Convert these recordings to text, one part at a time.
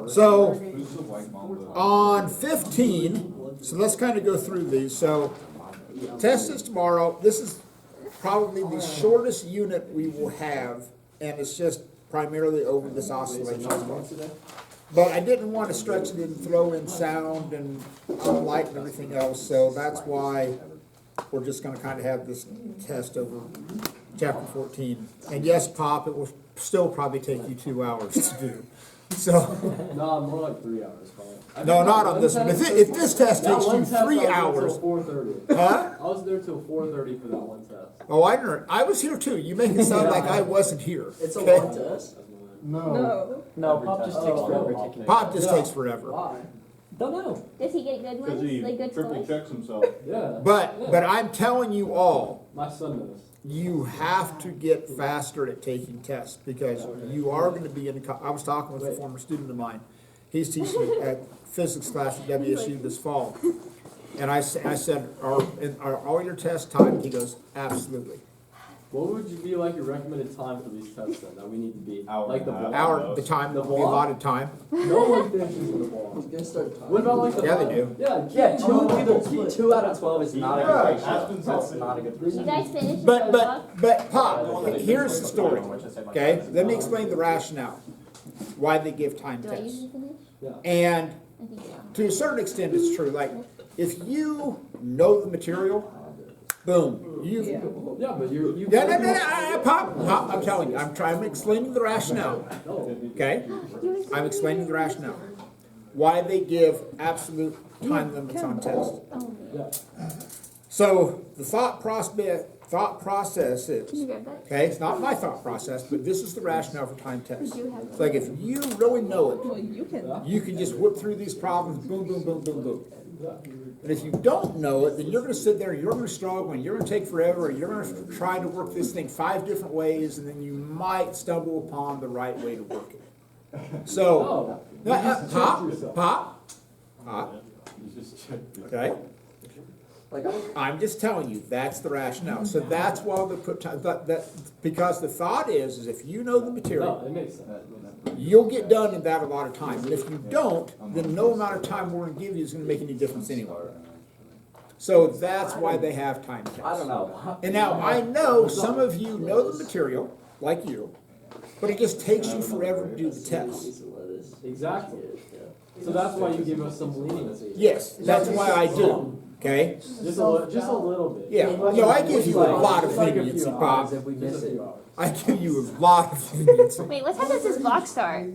So on 15, so let's kind of go through these. So test is tomorrow. This is probably the shortest unit we will have, and it's just primarily over this oscillation. But I didn't want to stretch it and throw in sound and light and everything else, so that's why we're just going to kind of have this test over chapter 14. And yes, Pop, it will still probably take you 2 hours to do. So No, more like 3 hours, probably. no, not on this one. If this test takes you 3 hours, 4:30. huh? I was there till 4:30 for that one test. Oh, I was here too. You make it sound like I wasn't here. It's a okay? long test. No. No, Pop just takes forever taking it. Pop just takes forever. Why? Don't know. Does he get good Because ones? he Like good triple scores? checks himself. Yeah. But I'm telling you all, My son knows. you have to get faster at taking tests because you are going to be in. I was talking with a former student of mine. He's teaching at physics class at WSU this fall, and I said, "Are all your tests timed?" He goes, "Absolutely." What would you be like your recommended time for these tests then that we need to be? Hour Like the and a half. block? The time, the The block? allotted time. No one finishes in the block. Gonna start What about like the Yeah, they do. Yeah, two out of 12 is not a good ratio. Aspen That's not a good You ratio. guys finished? But Pop, here's the story. Okay, let me explain the rationale why they give time Do I tests. usually finish? And I think so. to a certain extent, it's true. Like, if you know the material, boom, you. Yeah, but you. Pop, I'm telling you, I'm explaining the rationale. Okay, I'm explaining the rationale. Why they give absolute time limits on tests. Oh, Yeah. So the thought process is. can you grab that? Okay, it's not my thought process, but this is the rationale for time tests. You have It's like if you really know it, Well, you can. you can just whip through these problems, boom, boom, boom, boom, boom. And if you don't know it, then you're going to sit there, you're going to struggle, and you're going to take forever, and you're going to try to work this thing 5 different ways, and then you might stumble upon the right way to work it. So, pop, okay? I'm just telling you, that's the rationale. So that's why they put time, because the thought is if you know the material, No, it makes sense. you'll get done in that allotted time. But if you don't, then no amount of time we're going to give you is going to make any difference anyway. So that's why they have time tests. I don't know. And now I know some of you know the material, like you, but it just takes you forever to do the test. Exactly. So that's why you give us some leniency. Yes, that's why I do. Okay? Just a little bit. Yeah. No, I give you a lot of It's like a few leniency, hours Bob. if we miss it. I give you a lot of leniency. Wait, what time does this block start?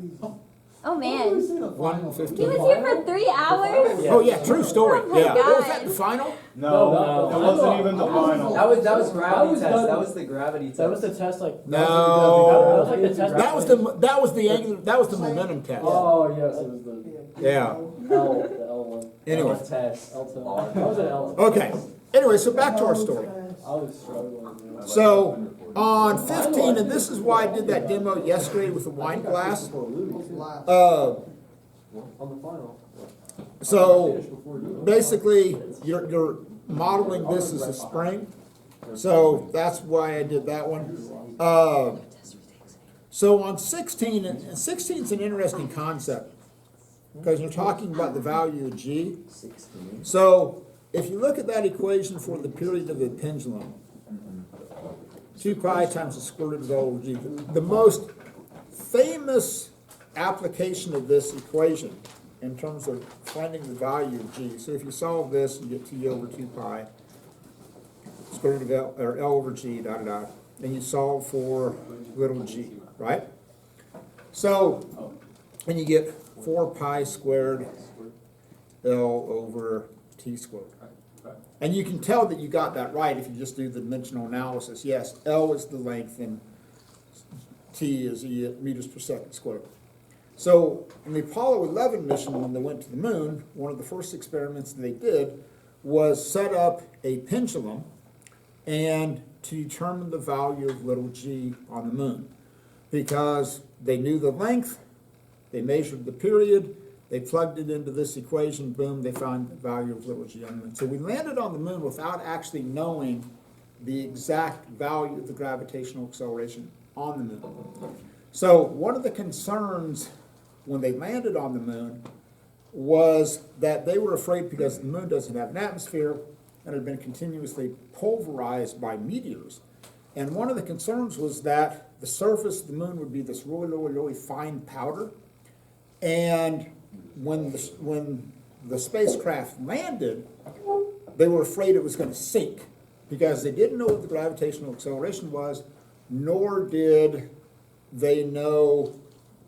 Oh man. 1:15. He was here for 3 hours? Oh yeah, true story. Oh my Yeah. God. Was that the final? No, it wasn't even the final. That was gravity was test. done. That was the gravity test. That was the test, like. No. That was like the test. That was the momentum test. Oh, yes, it was the Yeah. the L one. Anyway. L test. L to R. That was an L. Okay. Anyway, so back to our story. I was struggling. So on 15, and this is why I did that demo yesterday with the wine glass. On the final. So basically, you're modeling this as a spring. So that's why I did that one. So on 16, and 16 is an interesting concept because you're talking about the value of G. So if you look at that equation for the period of the pendulum, 2 pi times the square root of L over G. The most famous application of this equation in terms of finding the value of G. So if you solve this, you get T over 2 pi, square root of L, or L over G, and you solve for little g, right? So, and you get 4 pi squared L over T squared. And you can tell that you got that right if you just do the dimensional analysis. Yes, L is the length and T is the meters per second squared. So in the Apollo 11 mission, when they went to the moon, one of the first experiments they did was set up a pendulum and to determine the value of little g on the moon. Because they knew the length, they measured the period, they plugged it into this equation, boom, they found the value of little g on the moon. So we landed on the moon without actually knowing the exact value of the gravitational acceleration on the moon. So one of the concerns when they landed on the moon was that they were afraid because the moon doesn't have an atmosphere and had been continuously pulverized by meteors. And one of the concerns was that the surface of the moon would be this really, really, really fine powder. And when the spacecraft landed, they were afraid it was going to sink because they didn't know what the gravitational acceleration was, nor did they know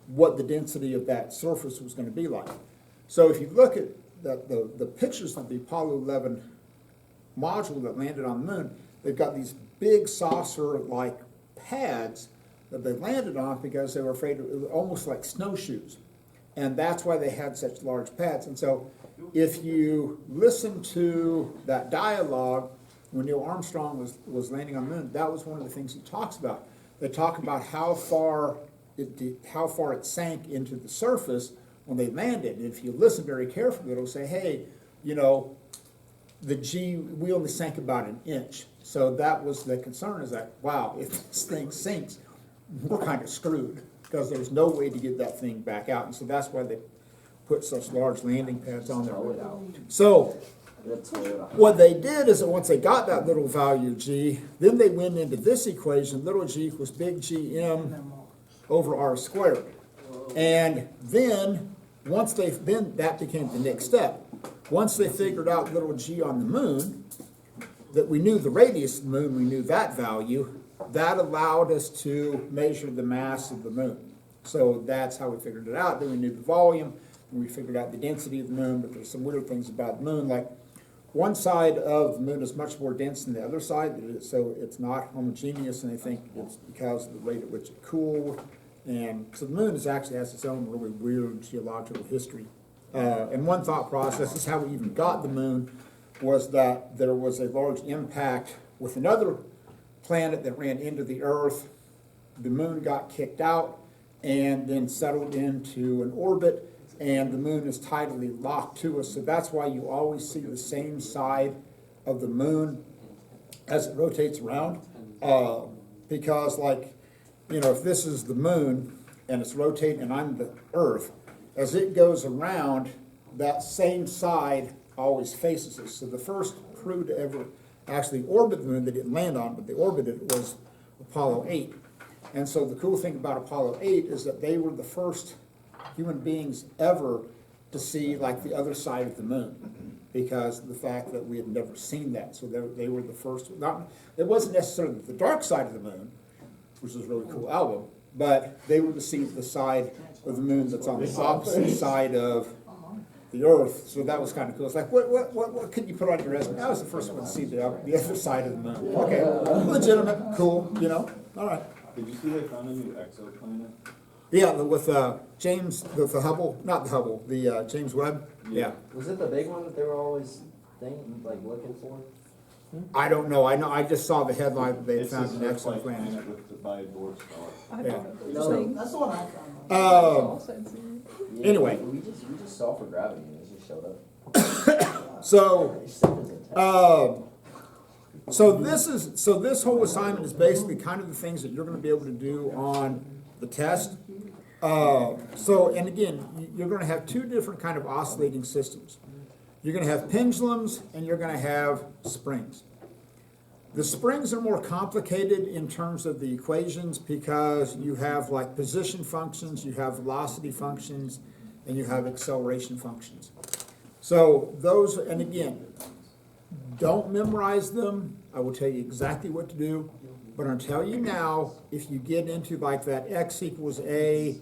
what the density of that surface was going to be like. So if you look at the pictures of the Apollo 11 module that landed on the moon, they've got these big saucer-like pads that they landed on because they were afraid it was almost like snowshoes. And that's why they had such large pads. And so if you listen to that dialogue when Neil Armstrong was landing on the moon, that was one of the things he talks about. They talk about how far it sank into the surface when they landed. And if you listen very carefully, it'll say, hey, you know, we only sank about an inch. So that was the concern, is that, wow, if this thing sinks, we're kind of screwed because there's no way to get that thing back out. And so that's why they put such large landing pads on there. So what they did is that once they got that little value g, then they went into this equation, little g equals big G m over r squared. And then then that became the next step. Once they figured out little g on the moon, that we knew the radius of the moon, we knew that value, that allowed us to measure the mass of the moon. So that's how we figured it out. Then we knew the volume, and we figured out the density of the moon, but there's some weird things about the moon, like one side of the moon is much more dense than the other side, so it's not homogeneous, and they think it's because of the rate at which it cooled. And so the moon actually has its own really weird geological history. And one thought process is how we even got the moon was that there was a large impact with another planet that ran into the Earth. The moon got kicked out and then settled into an orbit, and the moon is tidally locked to us. So that's why you always see the same side of the moon as it rotates around. Because, like, you know, if this is the moon and it's rotating and I'm the Earth, as it goes around, that same side always faces us. So the first crew to ever actually orbit the moon, they didn't land on, but they orbited it, was Apollo 8. And so the cool thing about Apollo 8 is that they were the first human beings ever to see, like, the other side of the moon, because of the fact that we had never seen that. So they were the first. It wasn't necessarily the dark side of the moon, which is a really cool album, but they were to see the side of the moon that's on the opposite side of the Earth. So that was kind of cool. It's like, what could you put on your resume? I was the first one to see the other side of the moon. Okay, legitimate, cool, you know, all right. Did you see they found a new exoplanet? Yeah, with James, the Hubble, not the Hubble, the James Webb. Yeah. Was it the big one that they were always looking for? I don't know. I just saw the headline that they It's found an this like exoplanet. planet by a dwarf star. Yeah. That's the one I found. Anyway. We just saw for gravity and it just showed up. So this whole assignment is basically kind of the things that you're going to be able to do on the test. And again, you're going to have two different kind of oscillating systems. You're going to have pendulums and you're going to have springs. The springs are more complicated in terms of the equations because you have like position functions, you have velocity functions, and you have acceleration functions. So those, and again, don't memorize them. I will tell you exactly what to do, but I'll tell you now, if you get into like that x equals a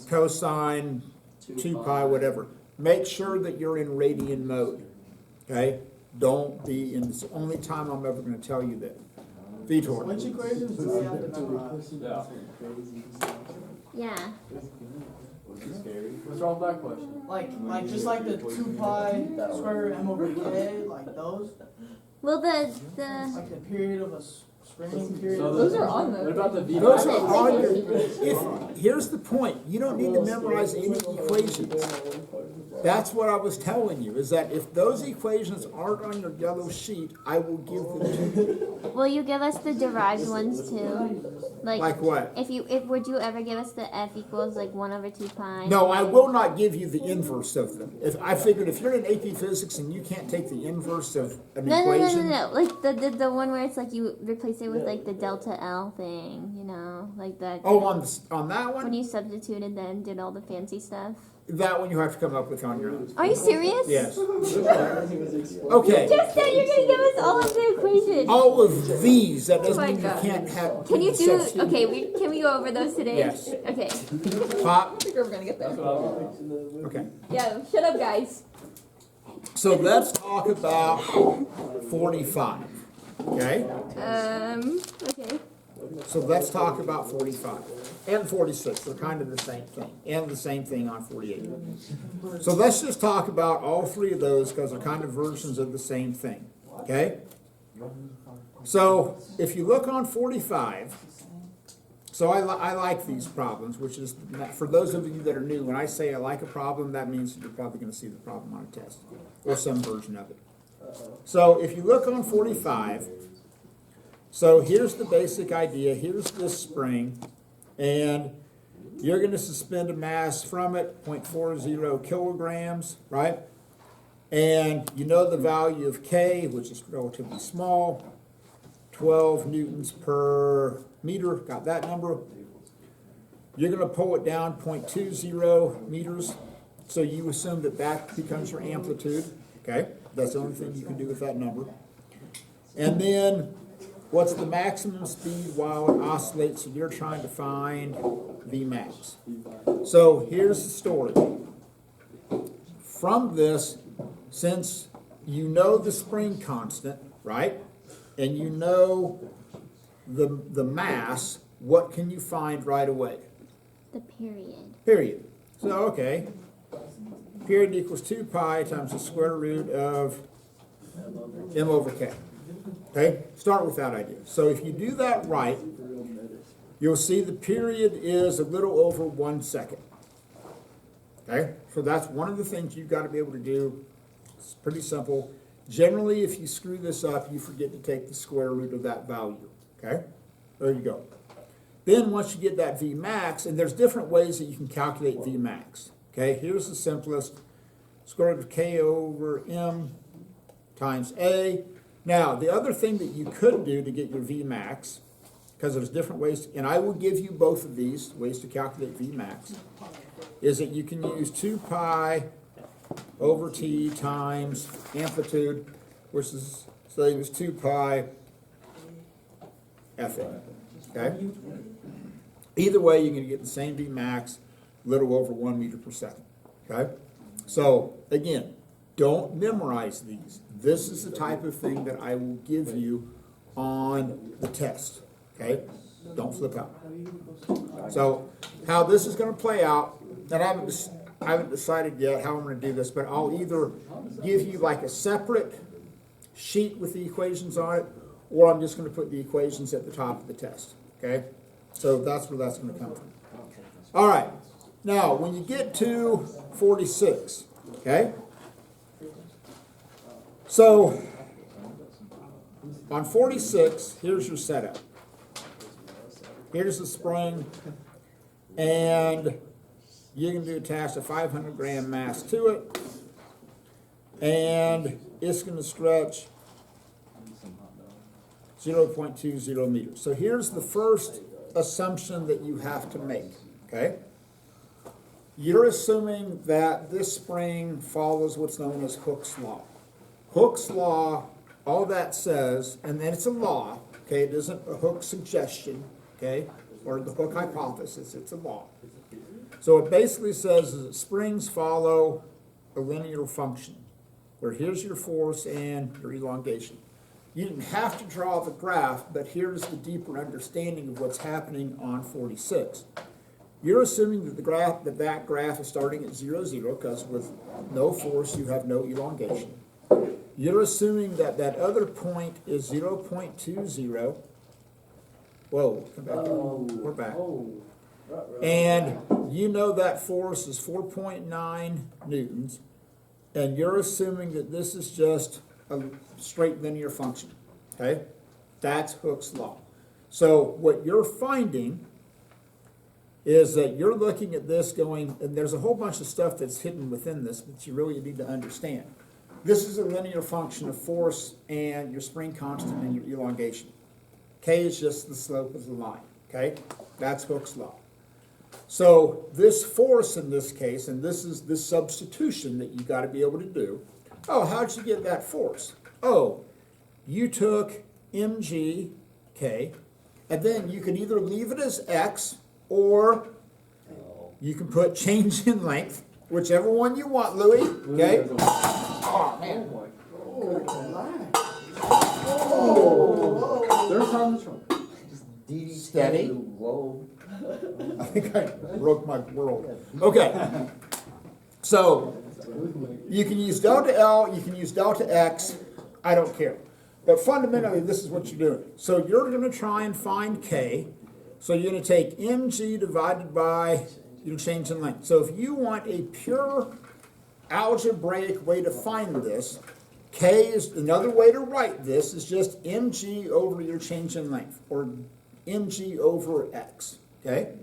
cosine 2 pi, whatever, make sure that you're in radian mode, okay? Don't be in, it's the only time I'm ever going to tell you that. Vitor. Which equations do we have to memorize? Yeah. Yeah. What's wrong with that question? Like just like the 2 pi square root m over k, like those? Well, the Like the period of a springing period? So Those the- are on What about the V? Those are on your, here's the point, you don't need to memorize any equations. That's what I was telling you, is that if those equations aren't on your yellow sheet, I will give them to you. Will you give us the derived ones too? Like what? If would you ever give us the f equals like 1/2 pi? No, I will not give you the inverse of them. If I figured if you're in AP Physics and you can't take the inverse of an equation. No. Like the one where it's like you replace it with like the delta L thing, you know, like that. Oh, on that When one? you substituted and did all the fancy stuff. That one you have to come up with on your own. Are you serious? Yes. Okay. Okay. Just said you're gonna give us all of the equations. All of these, that doesn't Oh my mean you God. can't have. Can you do? substitute. Okay, can we go over those today? Yes. Okay. Pop. I think we're gonna get there. Okay. Yeah. Shut up, guys. So let's talk about 45. Okay? Okay. So let's talk about 45 and 46. They're kind of the same thing. And the same thing on 48. So let's just talk about all three of those because they're kind of versions of the same thing. Okay? So if you look on 45, so I like these problems, which is, for those of you that are new, when I say I like a problem, that means you're probably going to see the problem on a test or some version of it. So if you look on 45, so here's the basic idea. Here's this spring, and you're going to suspend a mass from it, 0.40 kilograms, right? And you know the value of K, which is relatively small, 12 newtons per meter, got that number. You're going to pull it down 0.20 meters, so you assume that that becomes your amplitude, okay? That's the only thing you can do with that number. And then, what's the maximum speed while it oscillates? So you're trying to find Vmax. So here's the story. From this, since you know the spring constant, right? And you know the mass, what can you find right away? The period. Period. So, okay. Period equals 2 pi times the square root of m over k. Okay? Start with that idea. So if you do that right, you'll see the period is a little over 1 second. Okay? So that's one of the things you've got to be able to do. It's pretty simple. Generally, if you screw this up, you forget to take the square root of that value. Okay? There you go. Then once you get that Vmax, and there's different ways that you can calculate Vmax. Okay? Here's the simplest. Square root of k over m times a. Now, the other thing that you could do to get your Vmax, because there's different ways, and I will give you both of these ways to calculate Vmax, is that you can use 2 pi over t times amplitude, which is, say, it was 2 pi Fa. Okay? Either way, you're going to get the same Vmax, a little over 1 meter per second. Okay? So, again, don't memorize these. This is the type of thing that I will give you on the test. Okay? Don't flip out. So, how this is going to play out, and I haven't decided yet how I'm going to do this, but I'll either give you like a separate sheet with the equations on it, or I'm just going to put the equations at the top of the test. Okay? So that's where that's going to come from. All right. Now, when you get to 46, okay? So, on 46, here's your setup. Here's the spring, and you're going to attach a 500 gram mass to it, and it's going to stretch 0.20 meters. So here's the first assumption that you have to make, okay? You're assuming that this spring follows what's known as Hooke's law. Hooke's law, all that says, and then it's a law, okay? It isn't a Hooke suggestion, okay? Or the Hooke hypothesis, it's a law. So it basically says that springs follow a linear function, where here's your force and your elongation. You didn't have to draw the graph, but here's the deeper understanding of what's happening on 46. You're assuming that that graph is starting at 0, 0, because with no force you have no elongation. You're assuming that that other point is 0.20. Whoa, come back here. We're back. And you know that force is 4.9 newtons, and you're assuming that this is just a straight linear function, okay? That's Hooke's law. So what you're finding is that you're looking at this going, and there's a whole bunch of stuff that's hidden within this that you really need to understand. This is a linear function of force and your spring constant and your elongation. K is just the slope of the line, okay? That's Hooke's law. So this force in this case, and this is this substitution that you got to be able to do. Oh, how'd you get that force? Oh, you took mg, K, and then you can either leave it as x, or you can put change in length, whichever one you want, Louis, okay? Oh, man. There's sounds from. Steady. Whoa. I think I broke my world. Okay. So, you can use delta L, you can use delta X, I don't care. But fundamentally, this is what you're doing. So you're going to try and find K. So you're going to take mg divided by your change in length. So if you want a pure algebraic way to find this, K is another way to write this is just mg over your change in length, or mg over x, okay?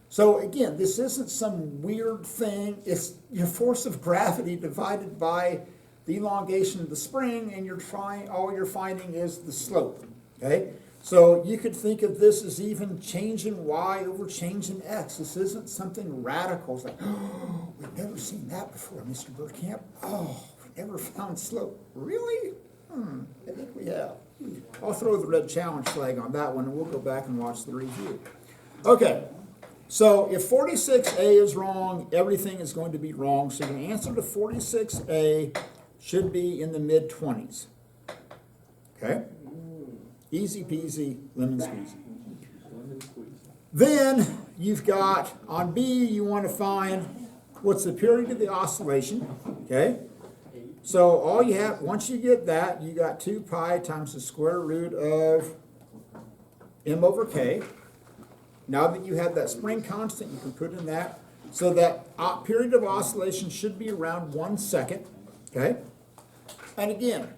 So again, this isn't some weird thing. It's your force of gravity divided by the elongation of the spring, and all you're finding is the slope, okay? So you could think of this as even change in y over change in x. This isn't something radical. It's like, oh, we've never seen that before, Mr. Burkamp. Oh, we never found slope. Really? I think we have. I'll throw the red challenge flag on that one, and we'll go back and watch the review. Okay, so if 46A is wrong, everything is going to be wrong. So your answer to 46A should be in the mid-20s. Okay? Easy peasy, lemon squeezy. Then you've got, on B, you want to find what's the period of the oscillation. Okay? So all you have, once you get that, you got 2 pi times the square root of m over k. Now that you have that spring constant, you can put in that. So that period of oscillation should be around 1 second. Okay? And again,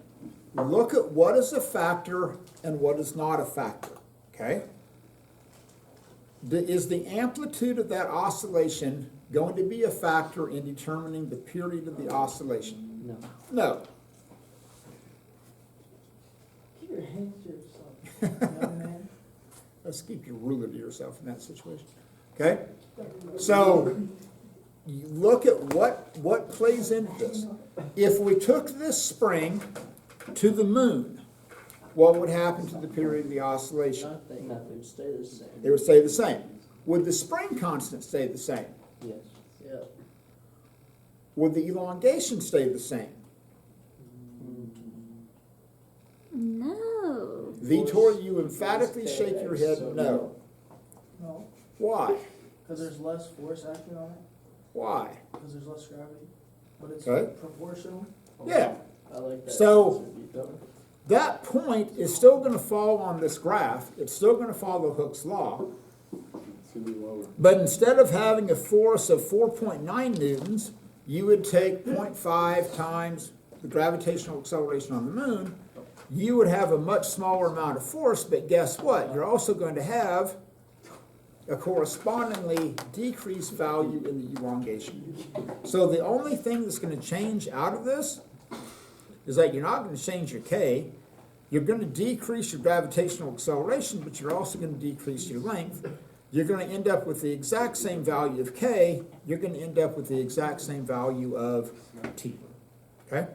look at what is a factor and what is not a factor. Okay? Is the amplitude of that oscillation going to be a factor in determining the period of the oscillation? No. No. Keep your hands to yourself, young man. Let's keep your ruler to yourself in that situation. Okay? So, you look at what plays into this. If we took this spring to the moon, what would happen to the period of the oscillation? Nothing. Nothing would stay the same. It would stay the same. Would the spring constant stay the same? Yes. Yeah. Would the elongation stay the same? No. Vitor, you emphatically shake your head no. No, Why? because there's less force acting on it, Why? because there's less gravity, but it's Okay. proportional. Yeah. I like that. So- answer, Vito. That point is still going to fall on this graph. It's still going to follow Hooke's law. It's gonna be lower. But instead of having a force of 4.9 newtons, you would take 0.5 times the gravitational acceleration on the moon. You would have a much smaller amount of force, but guess what? You're also going to have a correspondingly decreased value in the elongation. So the only thing that's going to change out of this is that you're not going to change your K. You're going to decrease your gravitational acceleration, but you're also going to decrease your length. You're going to end up with the exact same value of K. You're going to end up with the exact same value of T. Okay?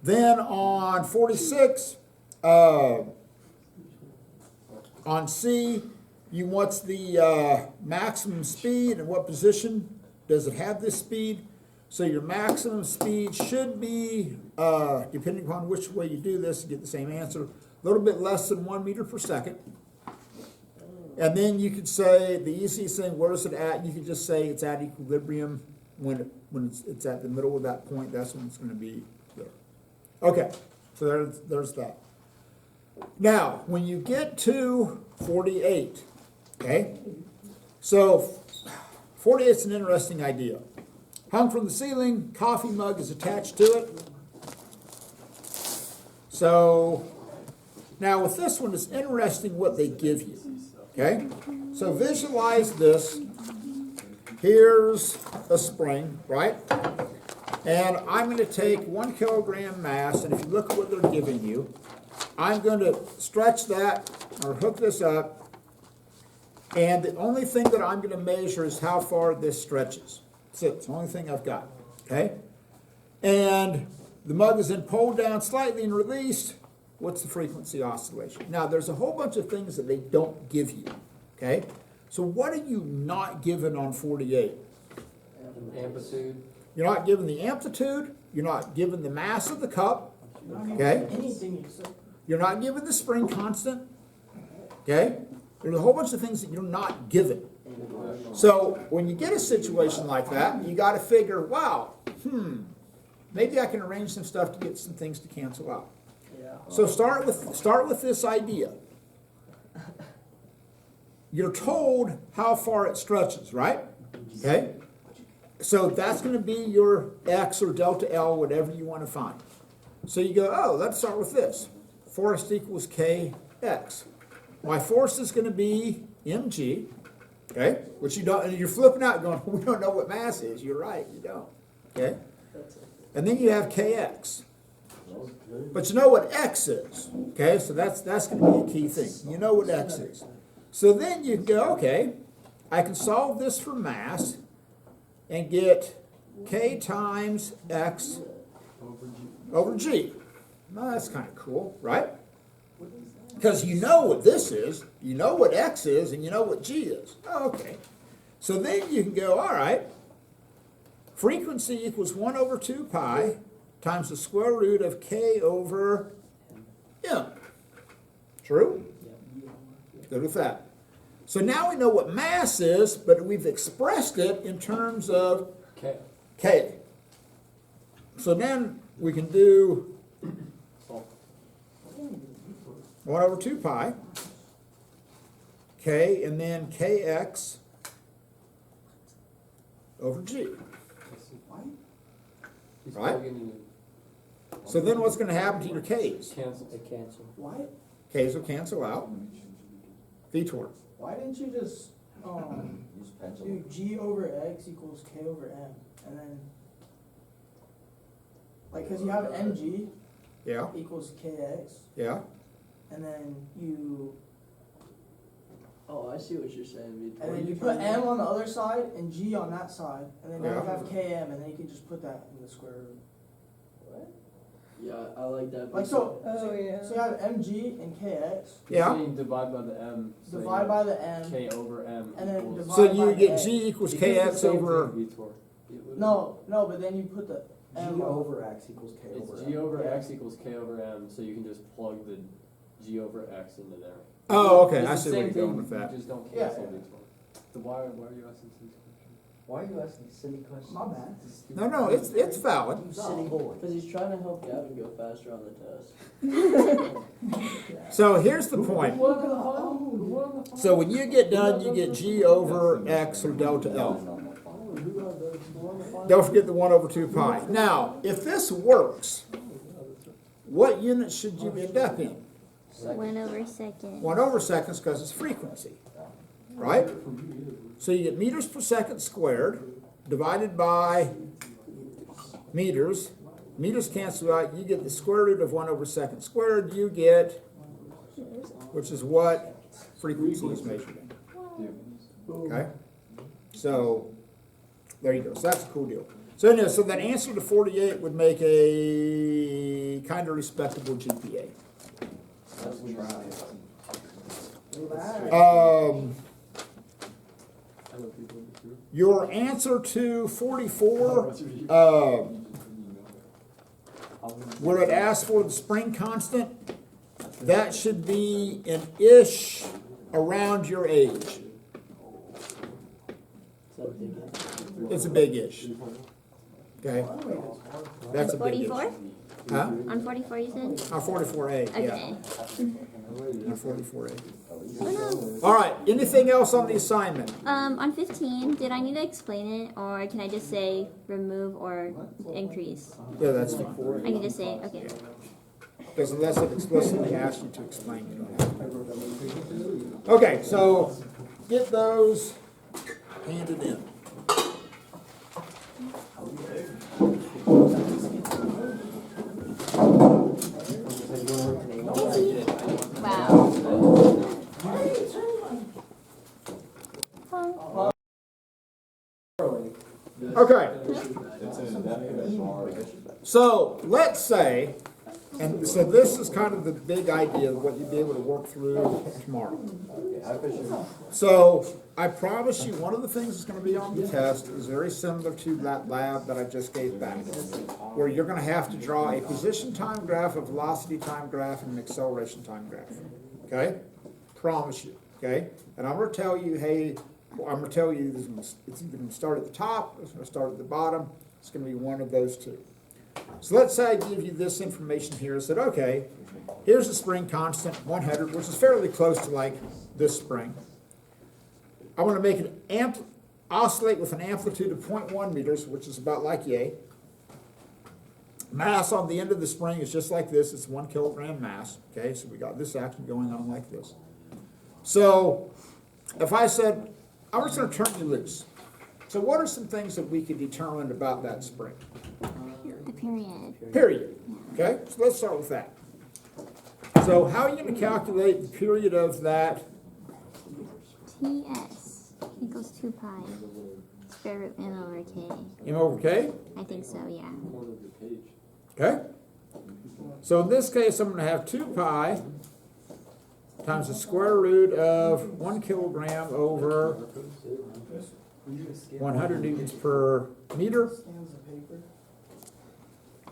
Then on 46, on C, what's the maximum speed and what position does it have this speed? So your maximum speed should be, depending upon which way you do this, you get the same answer, a little bit less than 1 meter per second. And then you could say, the easiest thing, where is it at? You could just say it's at equilibrium. When it's at the middle of that point, that's when it's going to be there. Okay, so there's that. Now, when you get to 48, okay, so 48 is an interesting idea. hung from the ceiling, coffee mug is attached to it. So, now with this one, it's interesting what they give you, okay? So visualize this. Here's a spring, right? And I'm going to take 1 kilogram mass, and if you look at what they're giving you, I'm going to stretch that or hook this up, and the only thing that I'm going to measure is how far this stretches. That's it. It's the only thing I've got, okay? And the mug is then pulled down slightly and released. What's the frequency oscillation? Now, there's a whole bunch of things that they don't give you, okay? So what are you not given on 48? Amplitude. You're not given the amplitude. You're not given the mass of the cup, okay? Anything you said. You're not given the spring constant, okay? There's a whole bunch of things that you're not given. So when you get a situation like that, you got to figure, wow, maybe I can arrange some stuff to get some things to cancel out. Yeah. So start with this idea. You're told how far it stretches, right? Okay? So that's going to be your X or delta L, whatever you want to find. So you go, oh, let's start with this. Force equals Kx. My force is going to be mg, okay? Which you don't, and you're flipping out going, we don't know what mass is. You're right, you don't. Okay? And then you have Kx. But you know what x is, okay? So that's going to be a key thing. You know what x is. So then you go, okay, I can solve this for mass and get k times x over g. Well, that's kind of cool, right? Because you know what this is, you know what x is, and you know what g is. Oh, okay. So then you can go, all right, frequency equals 1 over 2 pi times the square root of k over m. True? Good with that. So now we know what mass is, but we've expressed it in terms of k. So then we can do 1 over 2 pi, k, and then kx over g. Right? So then what's going to happen to your k's? Cancel. They cancel. Why? K's will cancel out. Vitor. Why didn't you just Use do pendulum. g over x equals k over m, and then like because you have mg Yeah, equals kx, yeah. and then you Oh, I see what you're saying, Vitor. and then you put m on the other side and g on that side, and then now you Yeah. have km, and then you can just put that in the square root. Yeah, I like that. Like so, Oh, yeah. So you have mg and kx. Yeah. So you divide by the m. So Divide you- by the m. K over m. And then equals- divide- So you by get A. g equals It does the kx same over. thing, Vitor. No, but then you put the m G on- over x equals k over It's m. g over Yeah. x equals k over m, so you can just plug the g over x into there. Oh, okay. It's I the see where same you're going thing, with that. You just don't Yeah. cancel Vitor. So why are you asking these questions? Why are you asking silly questions? My bad. No, it's valid. You silly boy. Because he's trying to help Gavin go faster on the test. So here's the point. So when you get done, you get g over x or delta L. Don't forget the 1 over 2 pi. Now, if this works, what unit should you end up in? 1 over second. 1 over seconds because it's frequency, right? So you get meters per second squared divided by meters. Meters cancel out. You get the square root of 1 over second squared. You get, which is what frequency is measured in. Okay? So there you go. So that's a cool deal. So anyway, so that answer to 48 would make a kind of respectable GPA. That's what you're saying. I know people in the group. Your answer to 44, where it asks for the spring constant, that should be an ish around your age. Is that a big answer? It's a big ish. Okay? That's a big ish. 44? Huh? On 44 you said? 44A, yeah. Okay. 44A. Oh no. All right, anything else on the assignment? On 15, did I need to explain it, or can I just say remove or increase? Yeah, that's fine. I can just say, okay. Because unless it explicitly asks you to explain, you don't have to. Okay, so get those handed in. Wow. Okay. So let's say, and so this is kind of the big idea of what you'll be able to work through tomorrow. So I promise you, one of the things that's going to be on the test is very similar to that lab that I just gave back, where you're going to have to draw a position time graph, a velocity time graph, and an acceleration time graph. Okay? Promise you. Okay? And I'm going to tell you, hey, I'm going to tell you it's either going to start at the top or it's going to start at the bottom. It's going to be one of those two. So let's say I give you this information here. I said, okay, here's the spring constant, 100, which is fairly close to like this spring. I want to make it oscillate with an amplitude of 0.1 meters, which is about like yay. Mass on the end of the spring is just like this. It's 1 kilogram mass. Okay, so we got this action going on like this. So if I said, I'm just going to turn you loose. So what are some things that we could determine about that spring? The period. Period. Okay, so let's start with that. So how are you going to calculate the period of that? TS equals 2 pi square root m over k. M over K? I think so, yeah. Corner of the page. Okay. So in this case, I'm going to have 2 pi times the square root of 1 kilogram over 100 newtons per meter.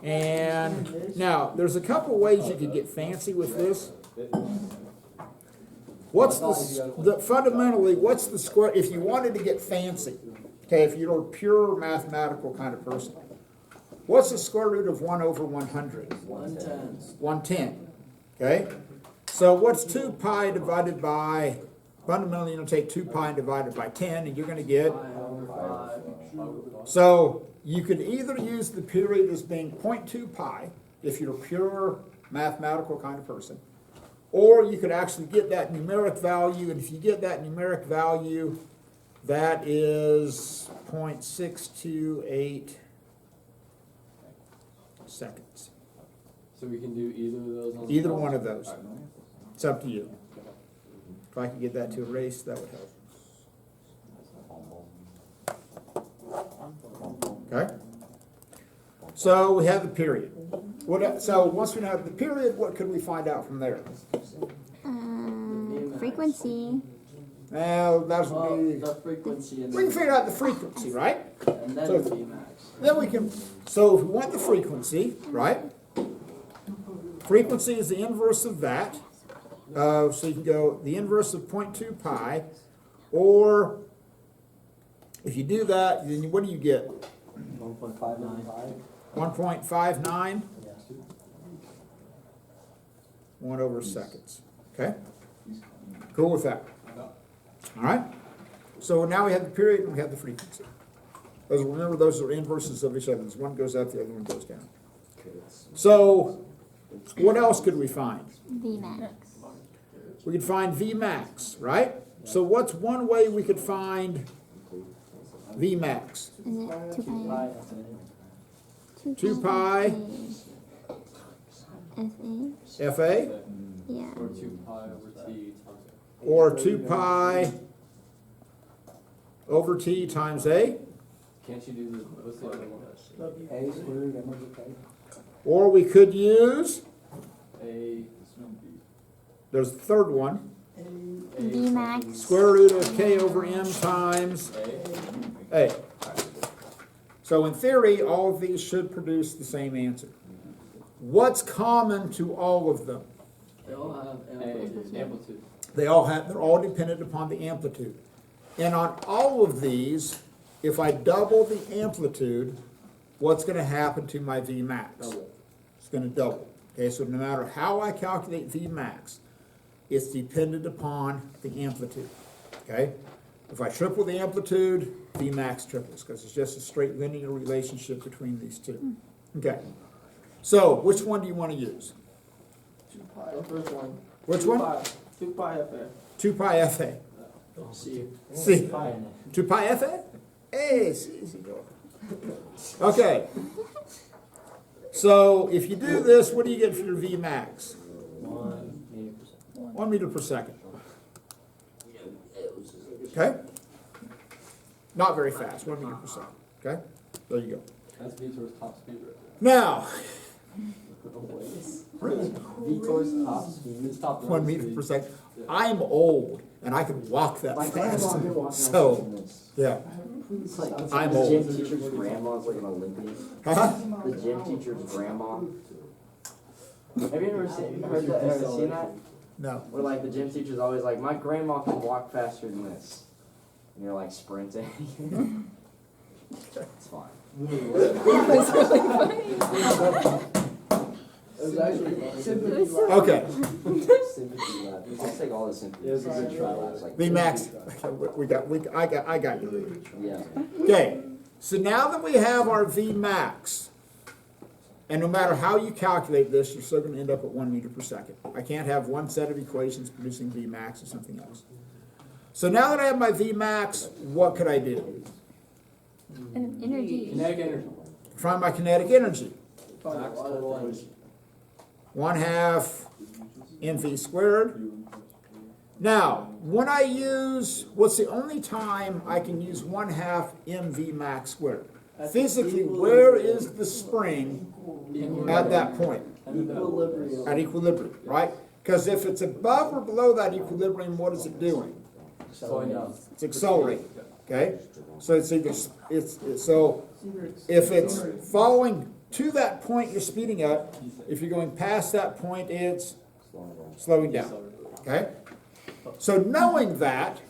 And now, there's a couple ways you could get fancy with this. What's fundamentally, what's the square, if you wanted to get fancy, okay, if you're a pure mathematical kind of person, what's the square root of 1 over 100? 110. 110, okay? So what's 2 pi divided by, fundamentally, you're going to take 2 pi and divide it by 10, and you're going to get, so you could either use the period as being 0.2 pi, if you're a pure mathematical kind of person, or you could actually get that numeric value, and if you get that numeric value, that is 0.628 seconds. So we can do either of those on the Either test? one of those. It's up to you. If I could get that to erase, that would help. Okay? So we have the period. So once we have the period, what could we find out from there? Frequency. Well, that Well, would be, the frequency and we can figure out the frequency, right? and then so- the Vmax. Then we can, so if we want the frequency, right? Frequency is the inverse of that. So you can go the inverse of 0.2 pi, or if you do that, then what do you get? 1.595. 1.59? 1 over seconds. Okay? Cool with that. All right? So now we have the period and we have the frequency. Remember, those are inverses of each other. One goes up, the other one goes down. So what else could we find? Vmax. We could find Vmax, right? So what's one way we could find Vmax? Is it 2 pi? 2 pi FA? FA, Yeah. Or 2 pi over t times or 2 pi over T times A, Can't you do the, what's the other one? A square root m over k. or we could use, A, there's the third one, Vmax. square root of K over M times A. A. So in theory, all of these should produce the same answer. What's common to all of them? They all have A, amplitude. They're all dependent upon the amplitude. And on all of these, if I double the amplitude, what's going to happen to my Vmax? It's gonna double. Okay, so no matter how I calculate V max, it's dependent upon the amplitude, okay? If I triple the amplitude, V max triples, because it's just a straight linear relationship between these two. Okay, so which one do you want to use? 2 pi. The first one. Which one? 2 pi FA. 2 pi FA. See. See, 2 pi FA? Hey, it's easy going. Okay, so if you do this, what do you get for your V max? 1 meter per second. 1 meter per second. Okay? Not very fast, 1 meter per second. Okay? There you go. That's Vitor's top speed right Now, Vitor's top speed. there. It's top 1 meter speed. per second. I'm old and I can walk that My fast. grandma can walk So, yeah. It's like I'm the old. gym teacher's grandma's like an Olympian. Huh? The gym teacher's grandma. Have you ever seen that? No. Where like the gym teacher's always like, my grandma can walk faster than this. And you're like sprinting. It's fine. It was actually funny. Sympathy lab. Okay, Sympathy lab. I'll take all the sympathy. It was a good try. labs, like, V max. I got you. yeah. Okay, so now that we have our V max, and no matter how you calculate this, you're still gonna end up at 1 meter per second. I can't have one set of equations producing V max or something else. So now that I have my V max, what could I do? Energy. Kinetic energy. Find my kinetic energy. Max total energy. 1/2 mv squared. Now, when I use, what's the only time I can use 1/2 mv max squared? Physically, where is the spring at that point? Equilibrium. At equilibrium, right? Because if it's above or below that equilibrium, what is it doing? Slowing down. It's accelerating, okay? So it's either, so if it's following to that point, you're speeding up. If you're going past that point, it's slowing down, okay? So knowing that,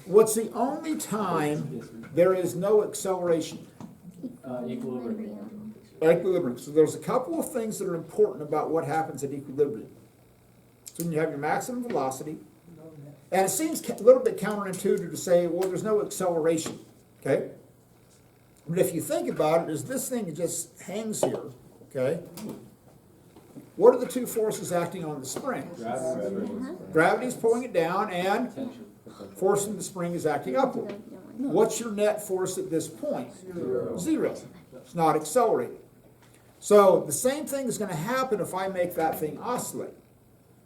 what's the only time there is no acceleration? Equilibrium. Equilibrium. So there's a couple of things that are important about what happens at equilibrium. So when you have your maximum velocity, and it seems a little bit counterintuitive to say, well, there's no acceleration, okay? But if you think about it, as this thing just hangs here, okay? What are the two forces acting on the spring? Gravity. Gravity's pulling it down, and Tension. forcing the spring is acting upward. What's your net force at this point? Zero. It's not accelerating. So the same thing is going to happen if I make that thing oscillate.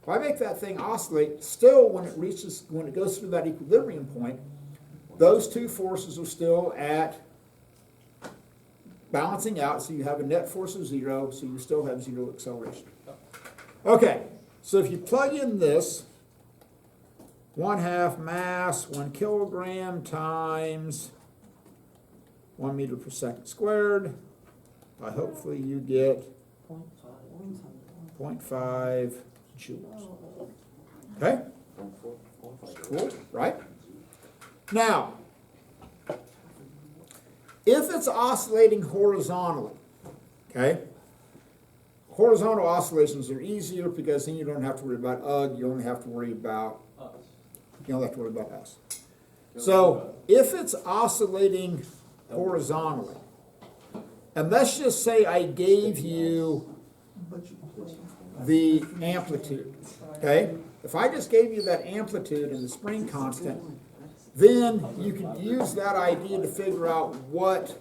If I make that thing oscillate, still when it goes through that equilibrium point, those two forces are still at balancing out, so you have a net force of 0, so you still have 0 acceleration. Okay, so if you plug in this, 1/2 mass, 1 kilogram times 1 meter per second squared, hopefully you get 0.5 joules. Okay? Cool, right? Now, if it's oscillating horizontally, okay? Horizontal oscillations are easier because then you don't have to worry about UG, you only have to worry about us. So if it's oscillating horizontally, and let's just say I gave you the amplitude, okay? If I just gave you that amplitude and the spring constant, then you can use that idea to figure out what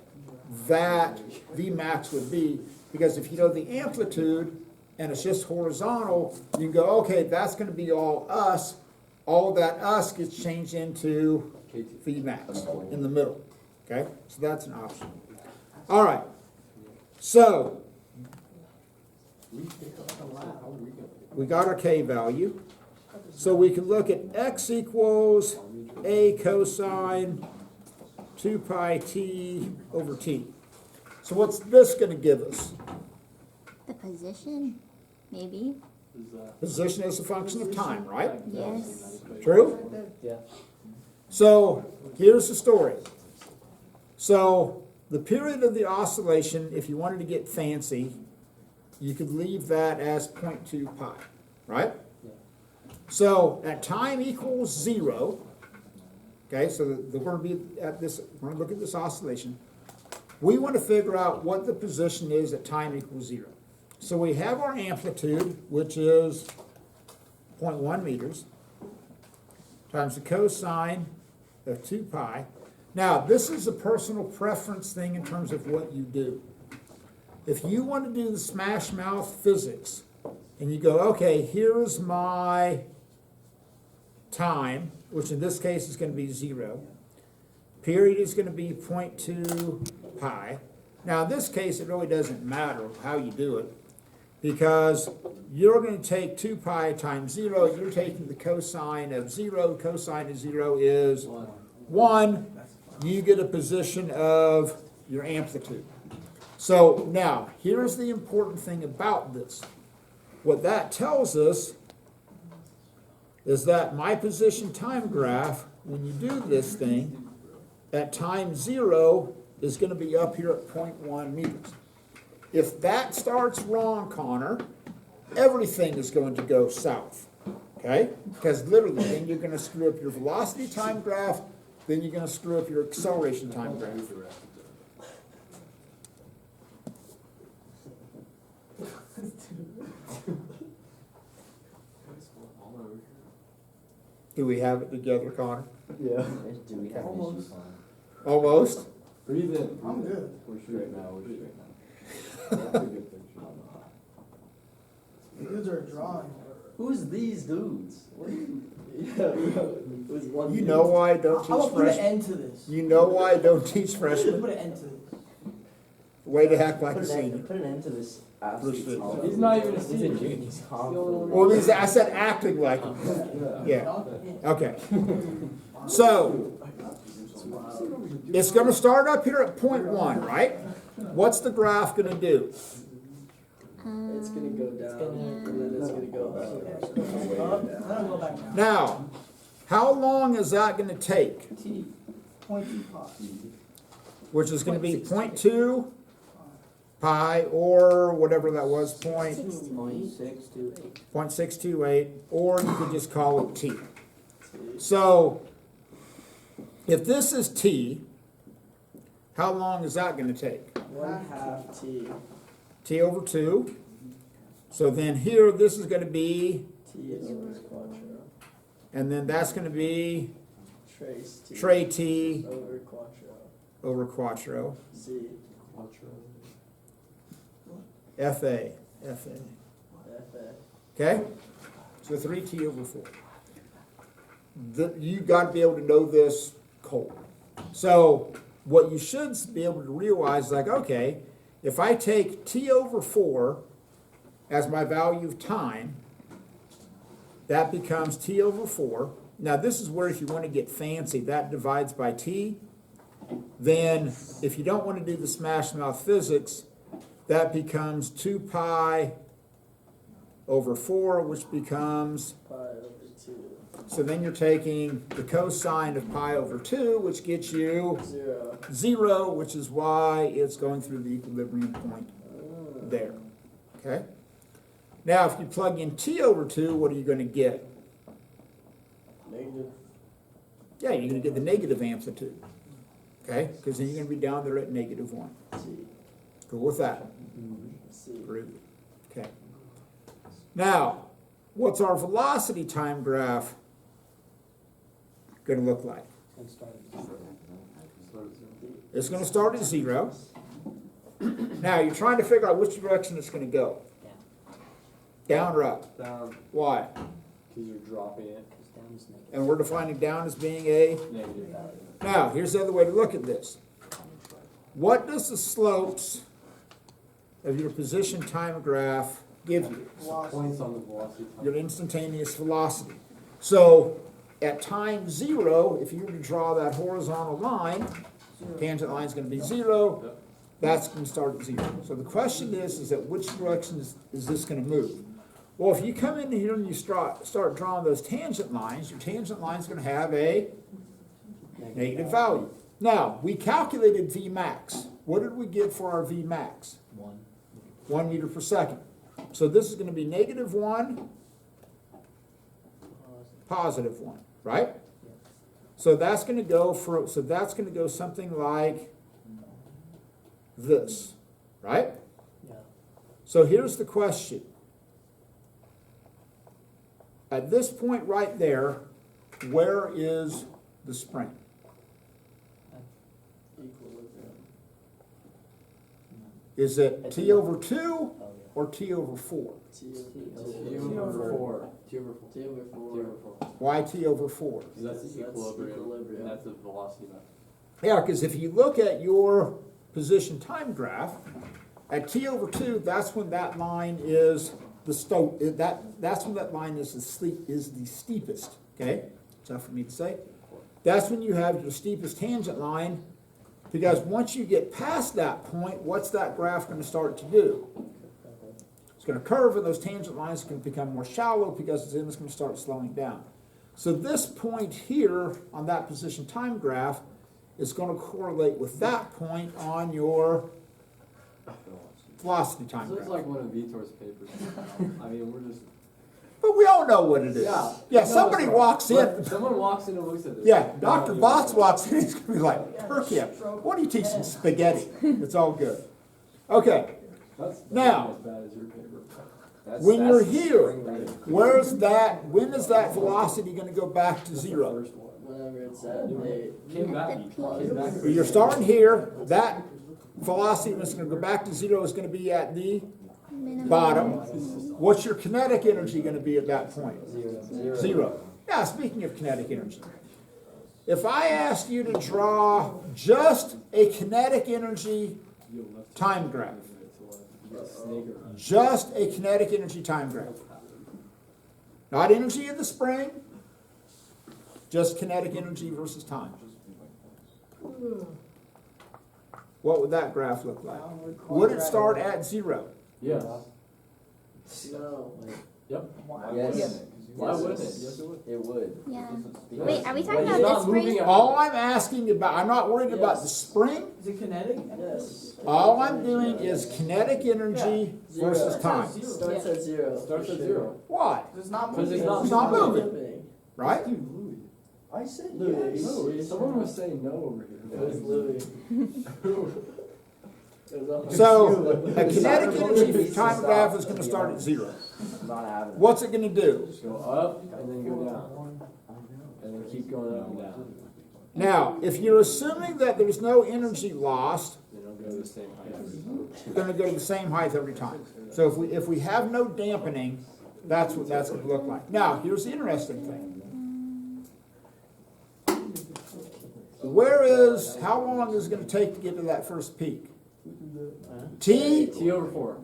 that Vmax would be, because if you know the amplitude and it's just horizontal, you can go, okay, that's going to be all us. All that us gets changed into Vmax in the middle, okay? So that's an option. All right, so we got our K value. So we can look at x equals a cosine 2 pi t over t. So what's this going to give us? The position, maybe. Position is a function of time, right? Yes. True? Yeah. So here's the story. So the period of the oscillation, if you wanted to get fancy, you could leave that as 0.2 pi, right? Yeah. So at time equals 0, okay, so we're going to be at this, we're going to look at this oscillation. We want to figure out what the position is at time equals 0. So we have our amplitude, which is 0.1 meters, times the cosine of 2 pi. Now, this is a personal preference thing in terms of what you do. If you want to do the smash mouth physics, and you go, okay, here's my time, which in this case is going to be 0. Period is going to be 0.2 pi. Now, in this case, it really doesn't matter how you do it, because you're going to take 2 pi times 0. You're taking the cosine of 0. Cosine of 0 is 1. You get a position of your amplitude. So now, here's the important thing about this. What that tells us is that my position time graph, when you do this thing, at time 0 is going to be up here at 0.1 meters. If that starts wrong, Connor, everything is going to go south, okay? Because literally, then you're going to screw up your velocity time graph, then you're going to screw up your acceleration time graph. Do we have it together, Connor? Yeah. Do we have Almost. issues on? Almost? Breathe in. I'm good. We're straight now, we're straight now. That's a good picture. Dudes are drawing. Who's these dudes? What are you? Yeah, it was one. You dude. know why I don't I'm gonna teach put an freshmen? end to this. You know why I don't teach I'm gonna freshmen? put an end to this. Way to act like a Put senior. an end to this First absolute fit. He's not even a He's senior. a junior. He's confident. Well, I said acting like it. Yeah, okay. So, it's gonna start up here at 0.1, right? What's the graph gonna do? It's gonna go down, and then it's gonna go up. Then I'll go back down. Now, how long is that gonna take? T. 0.2 pi. Which is gonna be 0.2 pi, or whatever that was, 0.628, or you could just call it t. So, if this is t, how long is that gonna take? 1/2 T. T over 2. So then here, this is gonna be, T is over quattro. and then that's gonna be Trace T. tray t Over quattro. over quattro, C. FA. FA. Okay? So 3t over 4. You gotta be able to know this cold. So what you should be able to realize is like, okay, if I take t over 4 as my value of time, that becomes t over 4. Now this is where if you want to get fancy, that divides by t. Then if you don't want to do the smash mouth physics, that becomes 2 pi over 4, which becomes, Pi over 2. so then you're taking the cosine of pi over 2, which gets you 0. 0, which is why it's going through the equilibrium point there. Okay? Now, if you plug in t over 2, what are you going to get? Negative. Yeah, you're going to get the negative amplitude. Okay? Because then you're going to be down there at -1. C. Cool with that? C. Groovy. Okay. Now, what's our velocity time graph going to look like? It's going to start at 0. Now, you're trying to figure out which direction it's going to go. Down or up? Down, Why? because you're dropping it. And we're defining down as being a... Negative value. Now, here's the other way to look at this. What does the slopes of your position time graph give you? Points on the velocity. Your instantaneous velocity. So, at time 0, if you were to draw that horizontal line, tangent line is going to be 0, that's going to start at 0. So the question is at which direction is this going to move? Well, if you come in here and you start drawing those tangent lines, your tangent line is going to have a negative value. Now, we calculated V max. What did we get for our V max? 1 meter per second. So this is gonna be -1, +1, right? So that's gonna go something like this, right? Yeah. So here's the question. At this point right there, where is the spring? Equilibrium. Is it T over 2 Oh, yeah. or T over 4? T over 4. T over 4. T over T 4. over 4. Why T over 4? Because that's the equilibrium. That's the velocity method. Yeah, because if you look at your position time graph, at T over 2, that's when that line is that's when that line is the steepest, okay? Is that for me to say? That's when you have your steepest tangent line, because once you get past that point, what's that graph going to start to do? It's going to curve, and those tangent lines can become more shallow because then it's going to start slowing down. So this point here on that position time graph is going to correlate with that point on your velocity time This looks graph. like one of Vitor's papers. I mean, we're just. But we all know what it is. Yeah. Yeah, No, somebody it's walks But in. someone walks in and looks at this. Yeah, Dr. Botts walks in, he's gonna be like, Perkia, why do you teach some spaghetti? It's all good. Okay, That's Now- as bad as your paper. when you're here, when is that velocity gonna go back to zero? First one. Whenever it's at 8. Came back. Came back. Well, you're starting here, that velocity that's gonna go back to zero is gonna be at the Minimum. bottom. What's your kinetic energy gonna be at that point? Zero. Now, speaking of kinetic energy, if I asked you to draw just a kinetic energy time graph, just a kinetic energy time graph, not energy in the spring, just kinetic energy versus time, what would that graph look like? Would it start at zero? Yes. No. Yep. Yes. Why wouldn't it? Yes, it would. It would. Yeah. Because- Wait, are we talking It's about not this spring? moving at All I'm asking about, I'm not worried about the Yes. spring, Is it kinetic? Yes. all I'm doing is kinetic energy Zero. versus time. Starts at 0. Starts for at sure. 0. Why? It's not Because moving. it's It's not moving, Flipping. right? I said Louis. yes. Someone was saying no over It was here. Louis. It was all- So, a kinetic energy time graph is gonna start at zero. Not having it. What's it gonna do? Just go up and then go down. And then keep going up and down. Now, if you're assuming that there's no energy lost, Then it'll go to the same height every time. it's gonna go to the same height every time. So if we have no dampening, that's what that's gonna look like. Now, here's the interesting thing. How long is it gonna take to get to that first peak? T, T over 4.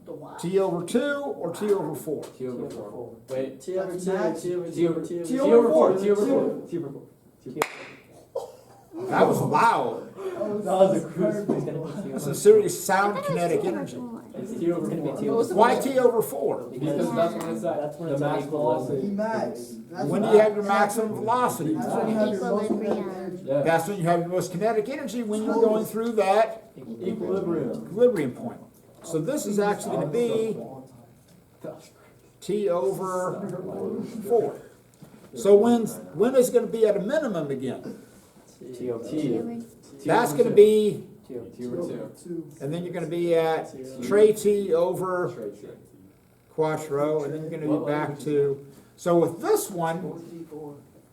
The Y. T over 2, or T over 4? T over 4. Wait. T over 2, T over T over 2, T over T 2. over 4. T over 4. T over 4. That was loud. That's a serious sound kinetic energy. It's T over 4. Why T over 4? Because that's when it's at the max velocity. Max. That's When do what you I- have your maximum velocity? That's when you have your most Equilibrium. energy. Yeah. That's when you have your most kinetic energy, when you're going through that Equilibrium. equilibrium point. So this is actually going to be T over 4. So when is it going to be at a minimum again? T over T. Over- That's going to be, T over 2. and then you're going to be at tre T over quattro, and then you're going to be back to, so with this one,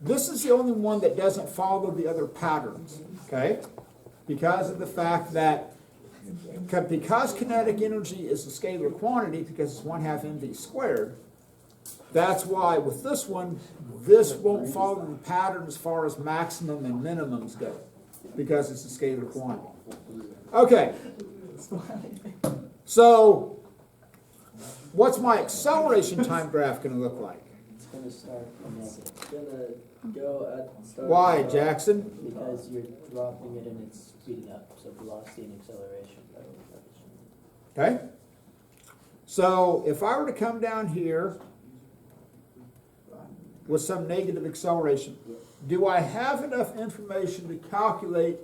this is the only one that doesn't follow the other patterns, okay? Because of the fact that, because kinetic energy is a scalar quantity, because it's 1/2 mv squared, that's why with this one, this won't follow the pattern as far as maximum and minimums go, because it's a scalar quantity. Okay. So, what's my acceleration time graph going to look like? It's gonna start negative Gonna go at start. Why, Jackson? Because you're dropping it and it's speeding up, so velocity and acceleration. Okay? So, if I were to come down here with some negative acceleration, do I have enough information to calculate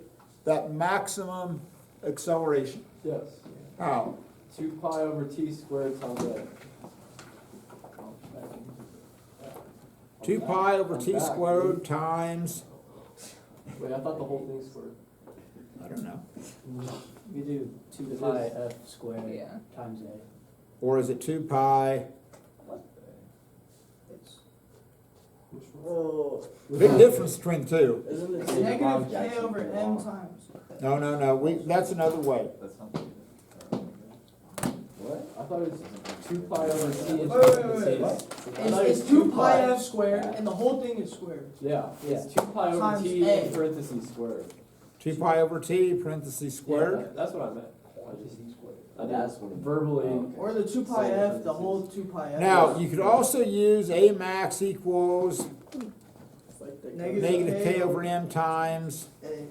that maximum acceleration? Yes. How? 2 pi over t squared times a. 2 pi over t squared times, Wait, I thought the whole thing squared. I don't know. You do two It pi is. f squared Yeah. times a. Or is it 2 pi? Oh, Big difference between the two. isn't It's it? negative k over m times. No, that's another way. That's not. What? I thought it was 2 pi over t in Wait, wait, wait, parentheses. It's 2 pi f squared, and the whole thing is squared. Yeah, it's 2 pi over Times t A. in parentheses squared. 2 pi over t, parentheses squared. Yeah, that's what I meant. I That's didn't what it- verbally. Oh, okay. Or the 2 pi f, the whole 2 pi f. Now, you could also use A max equals It's like the Negative negative K k over m times, A,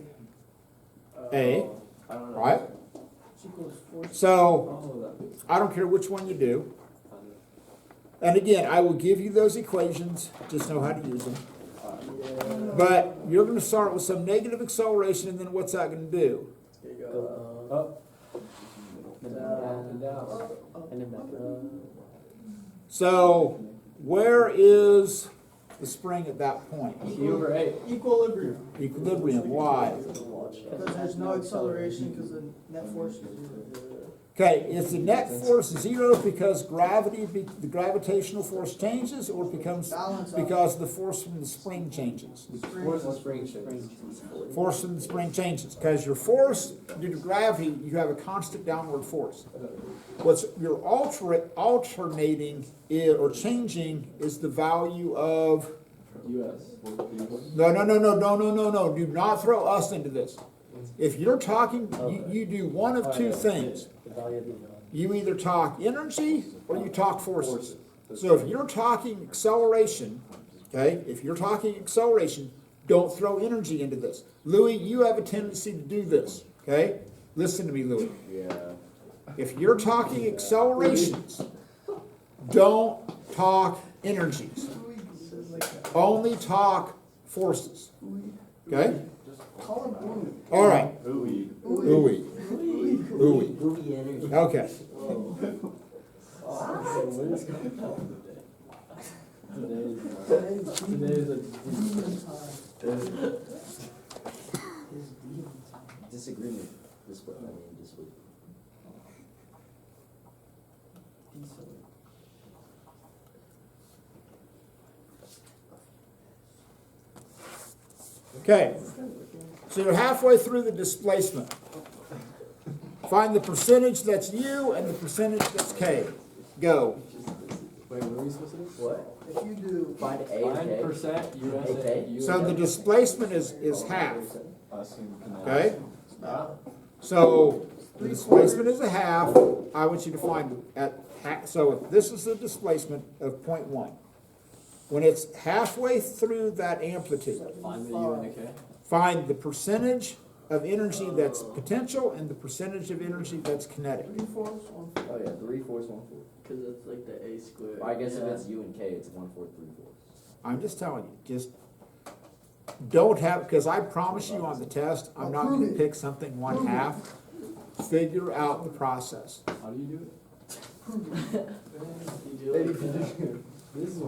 A, I don't know. right? which equals 4. So, Oh, that. I don't care which one you do. And again, I will give you those equations, just know how to use them. Yeah. But you're gonna start with some negative acceleration, and then what's that gonna do? Here you Go go. Up then and down, down. and then back up. So, where is the spring at that point? T over 8. Equilibrium. Equilibrium, why? Because there's no acceleration because the net force is 0. Okay, is the net force zero because the gravitational force changes, or becomes Balance out. because the force from the spring changes? Where's the spring shift? Force from the spring changes, because your force due to gravity, you have a constant downward force. What's you're alternating or changing is the value of. US. No. Do not throw us into this. If you're talking, you do one of two things. The value of the unknown. You either talk energy or you talk forces. So if you're talking acceleration, okay, don't throw energy into this. Louis, you have a tendency to do this, okay? Listen to me, Louis. Yeah. If you're talking accelerations, don't talk energies. Only talk forces, okay? Call him Louis. All right, Ooey. Louis. Movie energy. Okay. Today's a. Disagreement. This what I mean, this would. Okay, so you're halfway through the displacement. Find the percentage that's U and the percentage that's K. Go. Wait, what are we supposed to do? What? If you do, Find A and Find K. percent USA. Okay. So the displacement is half, Asking can I- okay? So the displacement is a half. I want you to find at half, so if this is the displacement of 0.1. When it's halfway through that amplitude, Find the U and the K. find the percentage of energy that's potential and the percentage of energy that's kinetic. 3/4, 1/4. Oh yeah, 3/4, 1/4. Because it's like the A squared. I guess if Yeah. it's U and K, it's 1/4, 3/4. I'm just telling you, just don't have, because I promise you on the test, I'm not gonna pick something 1/2. Figure out the process. How do you do it? You do it. This is